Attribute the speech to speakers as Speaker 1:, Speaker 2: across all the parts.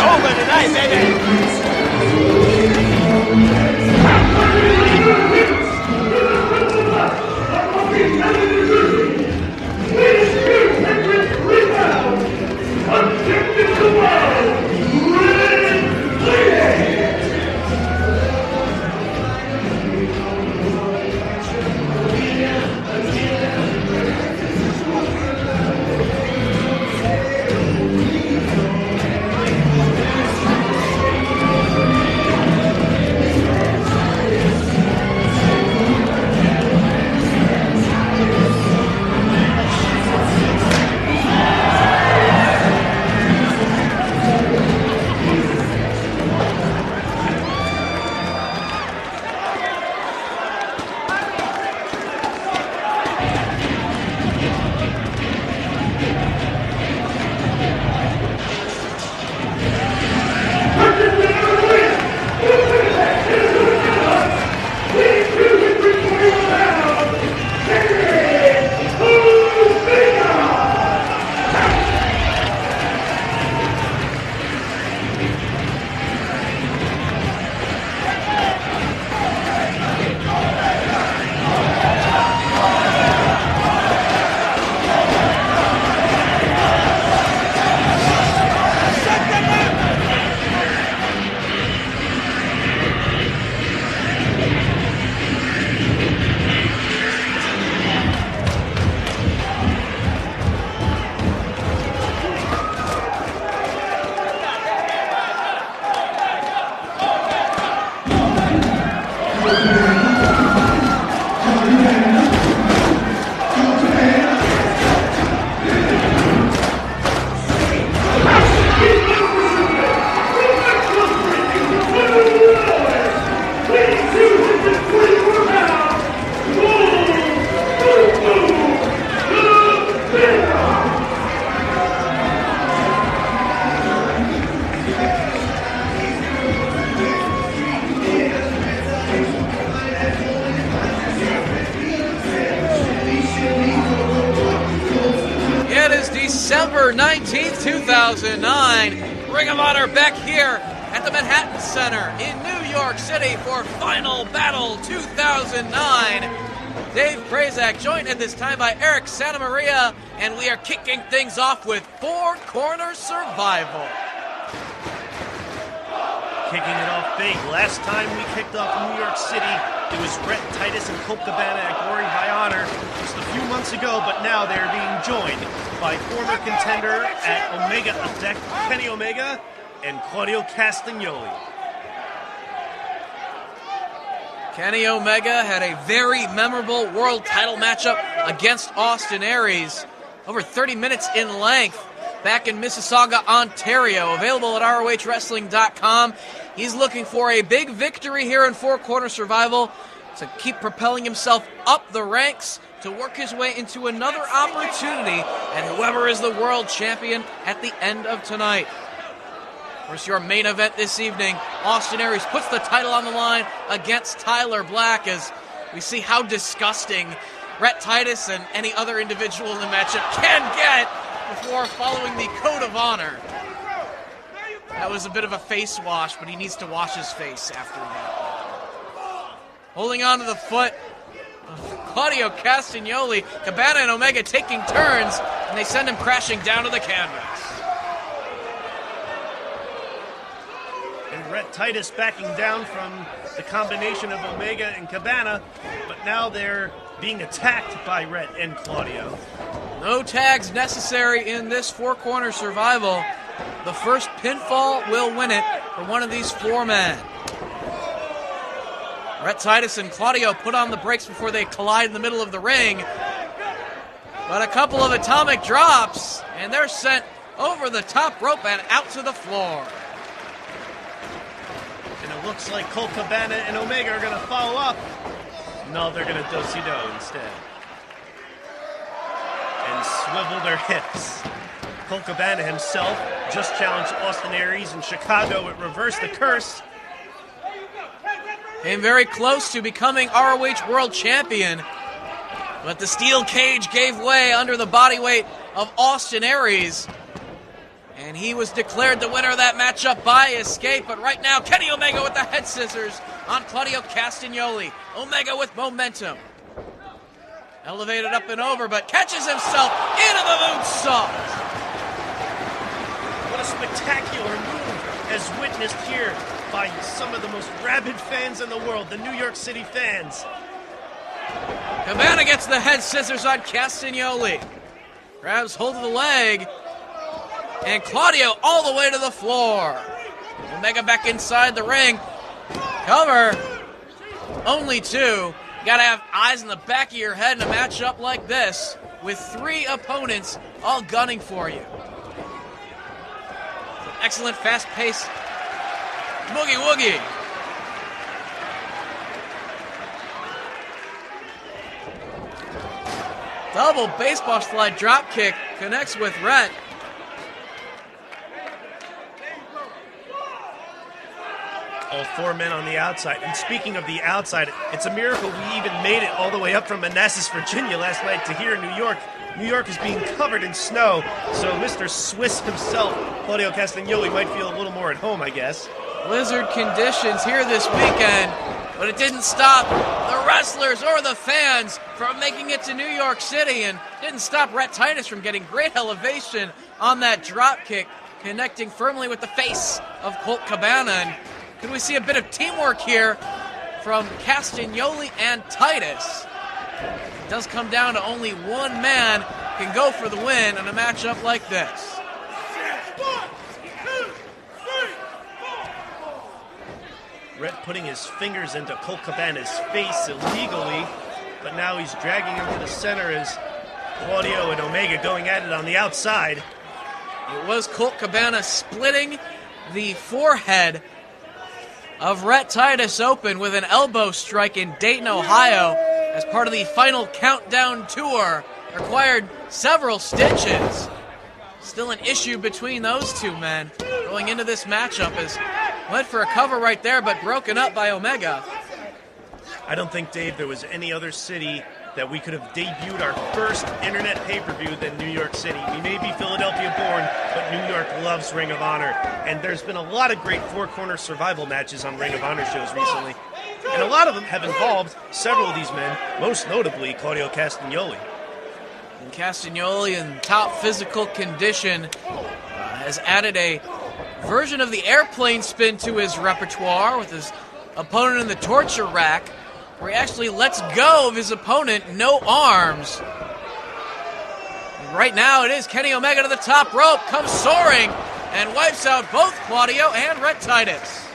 Speaker 1: over tonight, baby.
Speaker 2: December 19th, 2009. Ring of Honor back here at the Manhattan Center in New York City for Final Battle 2009. Dave Prazak joined at this time by Eric Santamaria, and we are kicking things off with Four Corner Survival.
Speaker 3: Kicking it off big. Last time we kicked off in New York City, it was Rhett, Titus, and Colt Cabana at Glory by Honor just a few months ago, but now they're being joined by former contender at Omega Effect, Kenny Omega, and Claudio Castagnoli.
Speaker 2: Kenny Omega had a very memorable world title matchup against Austin Aries, over 30 minutes in length, back in Mississauga, Ontario. Available at ROHWrestling.com. He's looking for a big victory here in Four Corner Survival to keep propelling himself up the ranks to work his way into another opportunity, and whoever is the world champion at the end of tonight. Of course, your main event this evening, Austin Aries puts the title on the line against Tyler Black as we see how disgusting Rhett Titus and any other individual in the matchup can get before following the Code of Honor. That was a bit of a face wash, but he needs to wash his face after that. Holding on to the foot of Claudio Castagnoli, Cabana and Omega taking turns, and they send him crashing down to the canvas.
Speaker 3: And Rhett Titus backing down from the combination of Omega and Cabana, but now they're being attacked by Rhett and Claudio.
Speaker 2: No tags necessary in this Four Corner Survival. The first pinfall will win it for one of these four men. Rhett Titus and Claudio put on the brakes before they collide in the middle of the ring. But a couple of atomic drops, and they're sent over the top rope and out to the floor.
Speaker 3: And it looks like Colt Cabana and Omega are going to follow up. No, they're going to do-si-do instead. And swivel their hips. Colt Cabana himself just challenged Austin Aries in Chicago at Reverse the Curse.
Speaker 2: Came very close to becoming ROH World Champion, but the steel cage gave way under the body weight of Austin Aries. And he was declared the winner of that matchup by escape. But right now, Kenny Omega with the head scissors on Claudio Castagnoli. Omega with momentum. Elevated up and over, but catches himself into the moonsault.
Speaker 3: What a spectacular move as witnessed here by some of the most rabid fans in the world, the New York City fans.
Speaker 2: Cabana gets the head scissors on Castagnoli. Grabs hold of the leg. And Claudio all the way to the floor. Omega back inside the ring. Cover. Only two. You gotta have eyes in the back of your head in a matchup like this with three opponents all gunning for you. Excellent fast-paced boogie woogie. Double baseball slide drop kick connects with Rhett.
Speaker 3: All four men on the outside. And speaking of the outside, it's a miracle we even made it all the way up from Manassas, Virginia last night to here in New York. New York is being covered in snow, so Mr. Swiss himself, Claudio Castagnoli, might feel a little more at home, I guess.
Speaker 2: Blizzard conditions here this weekend, but it didn't stop the wrestlers or the fans from making it to New York City, and didn't stop Rhett Titus from getting great elevation on that drop kick, connecting firmly with the face of Colt Cabana. And could we see a bit of teamwork here from Castagnoli and Titus? It does come down to only one man can go for the win in a matchup like this.
Speaker 3: Rhett putting his fingers into Colt Cabana's face illegally, but now he's dragging him to the center as Claudio and Omega going at it on the outside.
Speaker 2: It was Colt Cabana splitting the forehead of Rhett Titus open with an elbow strike in Dayton, Ohio, as part of the final countdown tour. Required several stitches. Still an issue between those two men going into this matchup, as went for a cover right there, but broken up by Omega.
Speaker 3: I don't think, Dave, there was any other city that we could have debuted our first internet pay-per-view than New York City. We may be Philadelphia-born, but New York loves Ring of Honor. And there's been a lot of great four-corner survival matches on Ring of Honor shows recently. And a lot of them have involved several of these men, most notably Claudio Castagnoli.
Speaker 2: And Castagnoli, in top physical condition, has added a version of the airplane spin to his repertoire with his opponent in the torture rack, where he actually lets go of his opponent, no arms. And right now it is Kenny Omega to the top rope, comes soaring, and wipes out both Claudio and Rhett Titus.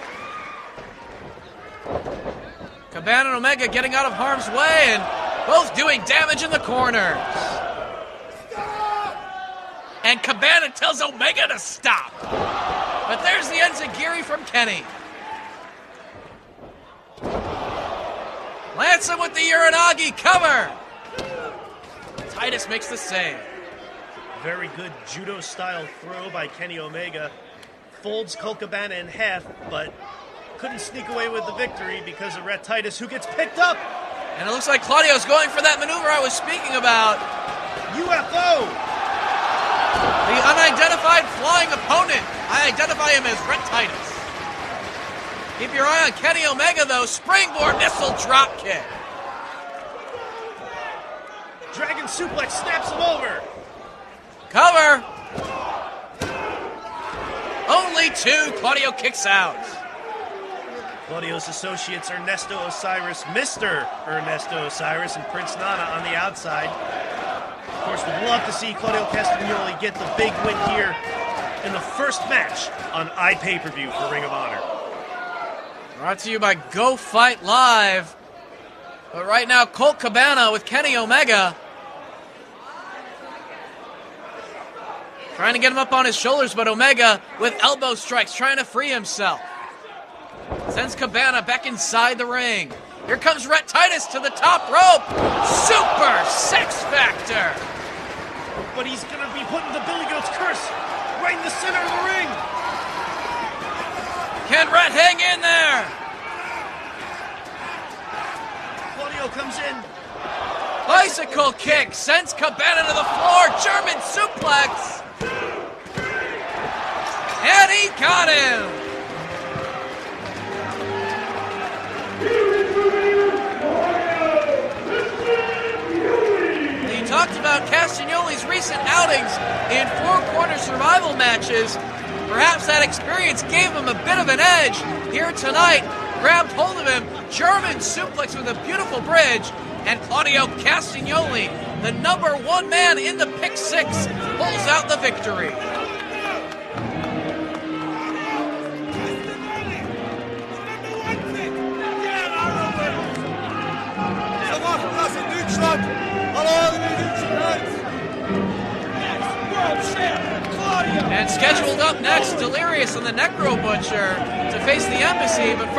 Speaker 2: Cabana and Omega getting out of harm's way, and both doing damage in the corners. And Cabana tells Omega to stop. But there's the enziguri from Kenny. Lands him with the Uranagi cover. Titus makes the save.
Speaker 3: Very good judo-style throw by Kenny Omega. Folds Colt Cabana in half, but couldn't sneak away with the victory because of Rhett Titus, who gets picked up.
Speaker 2: And it looks like Claudio's going for that maneuver I was speaking about.
Speaker 3: UFO!
Speaker 2: The unidentified flying opponent. I identify him as Rhett Titus. Keep your eye on Kenny Omega, though. Springboard missile drop kick.
Speaker 3: Dragon suplex snaps him over.
Speaker 2: Cover. Only two. Claudio kicks out.
Speaker 3: Claudio's associates Ernesto Osiris, Mr. Ernesto Osiris, and Prince Nana on the outside. Of course, we'd love to see Claudio Castagnoli get the big win here in the first match on iPay-Per-View for Ring of Honor.
Speaker 2: Brought to you by Go Fight Live. But right now, Colt Cabana with Kenny Omega. Trying to get him up on his shoulders, but Omega with elbow strikes, trying to free himself. Sends Cabana back inside the ring. Here comes Rhett Titus to the top rope. Super Sex Factor.
Speaker 3: But he's going to be putting the Billy Goat's curse right in the center of the ring.
Speaker 2: Can Rhett hang in there?
Speaker 3: Claudio comes in.
Speaker 2: Bicycle kick sends Cabana to the floor. German suplex. And he got him! He talked about Castagnoli's recent outings in four-corner survival matches. Perhaps that experience gave him a bit of an edge here tonight. Grabbed hold of him, German suplex with a beautiful bridge, and Claudio Castagnoli, the number one man in the pick six, pulls out the victory. And scheduled up next, Delirious and the Necro Butcher to face the Embassy, but first